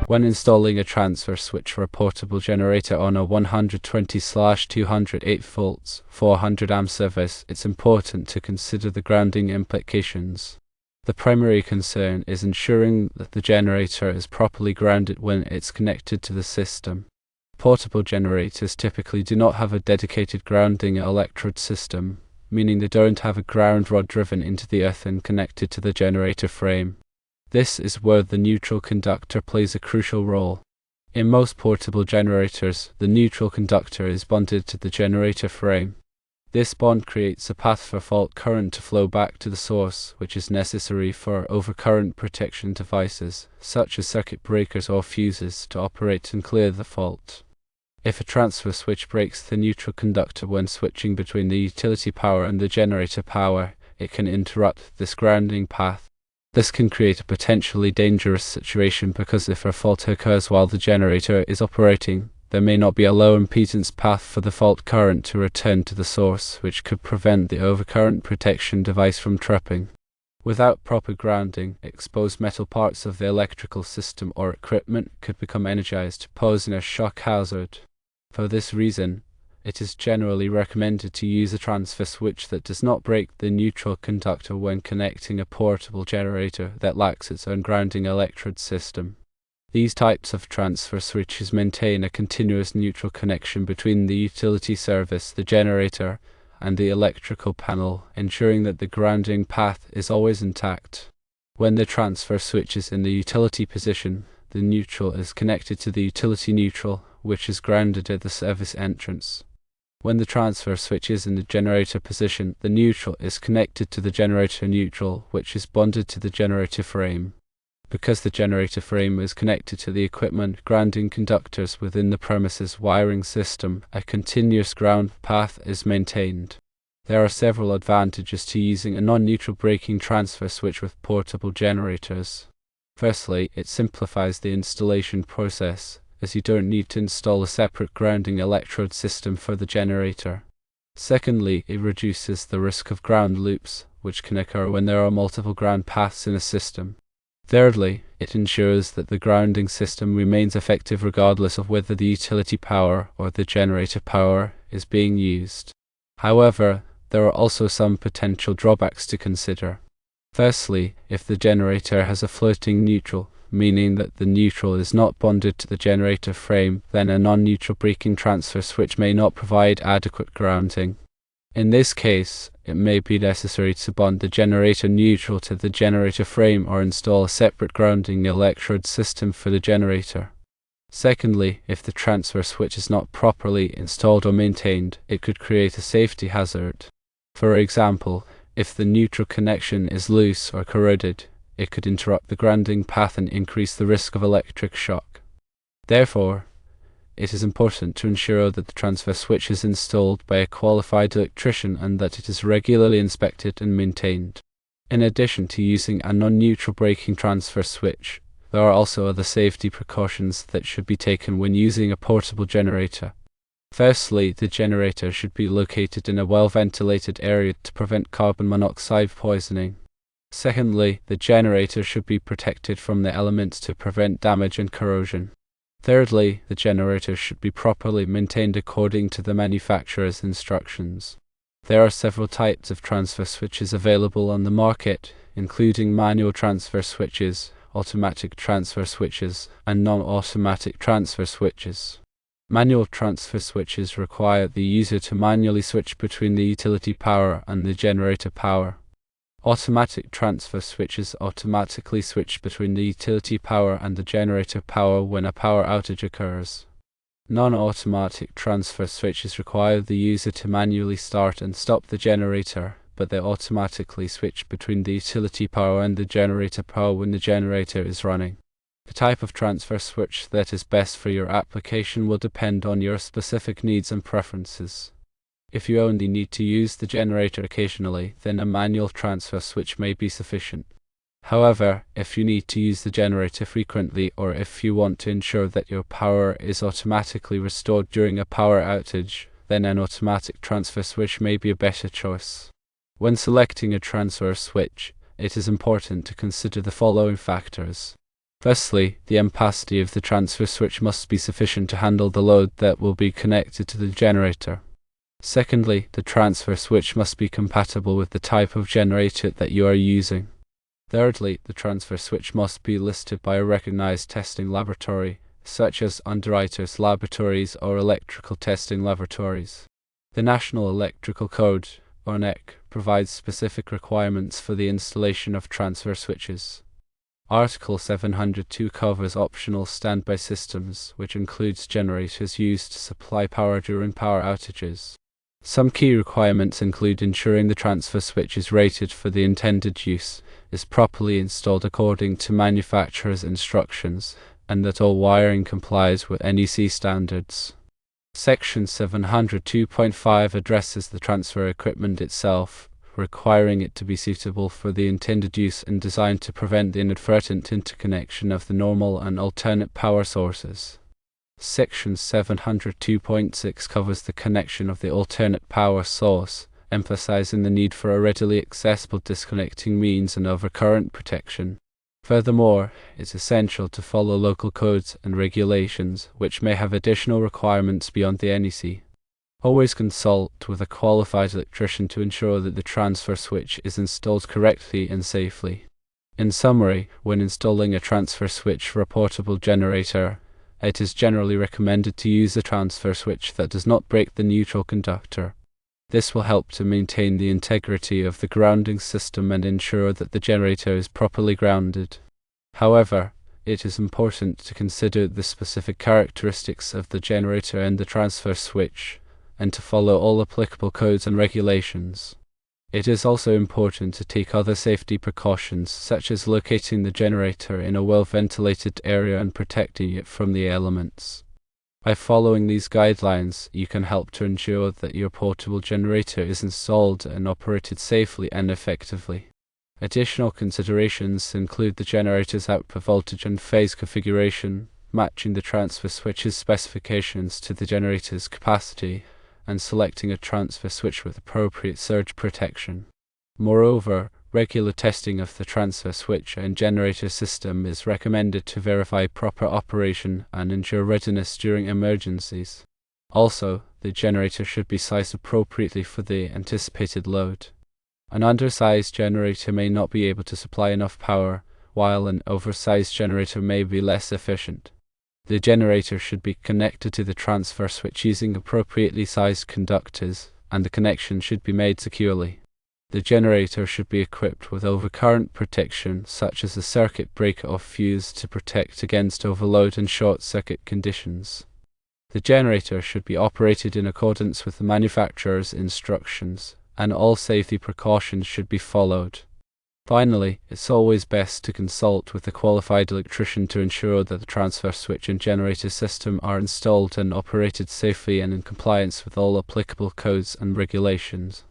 When installing a transfer switch for a portable generator on a 120/208 volts 400 amp service, it's important to consider the grounding implications. The primary concern is ensuring that the generator is properly grounded when it's connected to the system. Portable generators typically do not have a dedicated grounding electrode system, meaning they don't have a ground rod driven into the earth and connected to the generator frame. This is where the neutral conductor plays a crucial role. In most portable generators, the neutral conductor is bonded to the generator frame. This bond creates a path for fault current to flow back to the source, which is necessary for overcurrent protection devices, such as circuit breakers or fuses, to operate and clear the fault. If a transfer switch breaks the neutral conductor when switching between the utility power and the generator power, it can interrupt this grounding path. This can create a potentially dangerous situation because if a fault occurs while the generator is operating, there may not be a low impedance path for the fault current to return to the source, which could prevent the overcurrent protection device from tripping. Without proper grounding, exposed metal parts of the electrical system or equipment could become energized, posing a shock hazard. For this reason, it is generally recommended to use a transfer switch that does not break the neutral conductor when connecting a portable generator that lacks its own grounding electrode system. These types of transfer switches maintain a continuous neutral connection between the utility service, the generator, and the electrical panel, ensuring that the grounding path is always intact. When the transfer switch is in the utility position, the neutral is connected to the utility neutral, which is grounded at the service entrance. When the transfer switch is in the generator position, the neutral is connected to the generator neutral, which is bonded to the generator frame. Because the generator frame is connected to the equipment grounding conductors within the premises wiring system, a continuous ground path is maintained. There are several advantages to using a non-neutral breaking transfer switch with portable generators. Firstly, it simplifies the installation process, as you don't need to install a separate grounding electrode system for the generator. Secondly, it reduces the risk of ground loops, which can occur when there are multiple ground paths in a system. Thirdly, it ensures that the grounding system remains effective regardless of whether the utility power or the generator power is being used. However, there are also some potential drawbacks to consider. Firstly, if the generator has a floating neutral, meaning that the neutral is not bonded to the generator frame, then a non-neutral breaking transfer switch may not provide adequate grounding. In this case, it may be necessary to bond the generator neutral to the generator frame or install a separate grounding electrode system for the generator. Secondly, if the transfer switch is not properly installed or maintained, it could create a safety hazard. For example, if the neutral connection is loose or corroded, it could interrupt the grounding path and increase the risk of electric shock. Therefore, it is important to ensure that the transfer switch is installed by a qualified electrician and that it is regularly inspected and maintained. In addition to using a non-neutral breaking transfer switch, there are also other safety precautions that should be taken when using a portable generator. Firstly, the generator should be located in a well-ventilated area to prevent carbon monoxide poisoning. Secondly, the generator should be protected from the elements to prevent damage and corrosion. Thirdly, the generator should be properly maintained according to the manufacturer's instructions. There are several types of transfer switches available on the market, including manual transfer switches, automatic transfer switches, and non-automatic transfer switches. Manual transfer switches require the user to manually switch between the utility power and the generator power. Automatic transfer switches automatically switch between the utility power and the generator power when a power outage occurs. Non-automatic transfer switches require the user to manually start and stop the generator, but they automatically switch between the utility power and the generator power when the generator is running. The type of transfer switch that is best for your application will depend on your specific needs and preferences. If you only need to use the generator occasionally, then a manual transfer switch may be sufficient. However, if you need to use the generator frequently, or if you want to ensure that your power is automatically restored during a power outage, then an automatic transfer switch may be a better choice. When selecting a transfer switch, it is important to consider the following factors. Firstly, the ampacity of the transfer switch must be sufficient to handle the load that will be connected to the generator. Secondly, the transfer switch must be compatible with the type of generator that you are using. Thirdly, the transfer switch must be listed by a recognized testing laboratory, such as Underwriters Laboratories or Electrical Testing Laboratories. The National Electrical Code, or NEC, provides specific requirements for the installation of transfer switches. Article 702 covers optional standby systems, which includes generators used to supply power during power outages. Some key requirements include ensuring the transfer switch is rated for the intended use, is properly installed according to manufacturer's instructions, and that all wiring complies with NEC standards. Section 702.5 addresses the transfer equipment itself, requiring it to be suitable for the intended use and designed to prevent the inadvertent interconnection of the normal and alternate power sources. Section 702.6 covers the connection of the alternate power source, emphasizing the need for a readily accessible disconnecting means and overcurrent protection. Furthermore, it's essential to follow local codes and regulations, which may have additional requirements beyond the NEC. Always consult with a qualified electrician to ensure that the transfer switch is installed correctly and safely. In summary, when installing a transfer switch for a portable generator, it is generally recommended to use a transfer switch that does not break the neutral conductor. This will help to maintain the integrity of the grounding system and ensure that the generator is properly grounded. However, it is important to consider the specific characteristics of the generator and the transfer switch, and to follow all applicable codes and regulations. It is also important to take other safety precautions, such as locating the generator in a well-ventilated area and protecting it from the elements. By following these guidelines, you can help to ensure that your portable generator is installed and operated safely and effectively. Additional considerations include the generator's output voltage and phase configuration, matching the transfer switch's specifications to the generator's capacity, and selecting a transfer switch with appropriate surge protection. Moreover, regular testing of the transfer switch and generator system is recommended to verify proper operation and ensure readiness during emergencies. Also, the generator should be sized appropriately for the anticipated load. An undersized generator may not be able to supply enough power, while an oversized generator may be less efficient. The generator should be connected to the transfer switch using appropriately sized conductors, and the connection should be made securely. The generator should be equipped with overcurrent protection, such as a circuit breaker or fuse to protect against overload and short-circuit conditions. The generator should be operated in accordance with the manufacturer's instructions, and all safety precautions should be followed. Finally, it's always best to consult with a qualified electrician to ensure that the transfer switch and generator system are installed and operated safely and in compliance with all applicable codes and regulations.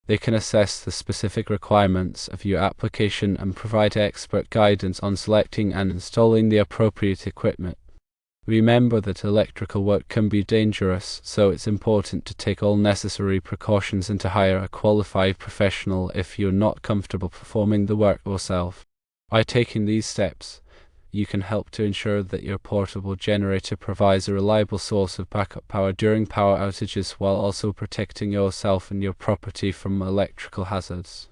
They can assess the specific requirements of your application and provide expert guidance on selecting and installing the appropriate equipment. Remember that electrical work can be dangerous, so it's important to take all necessary precautions and to hire a qualified professional if you're not comfortable performing the work yourself. By taking these steps, you can help to ensure that your portable generator provides a reliable source of backup power during power outages while also protecting yourself and your property from electrical hazards.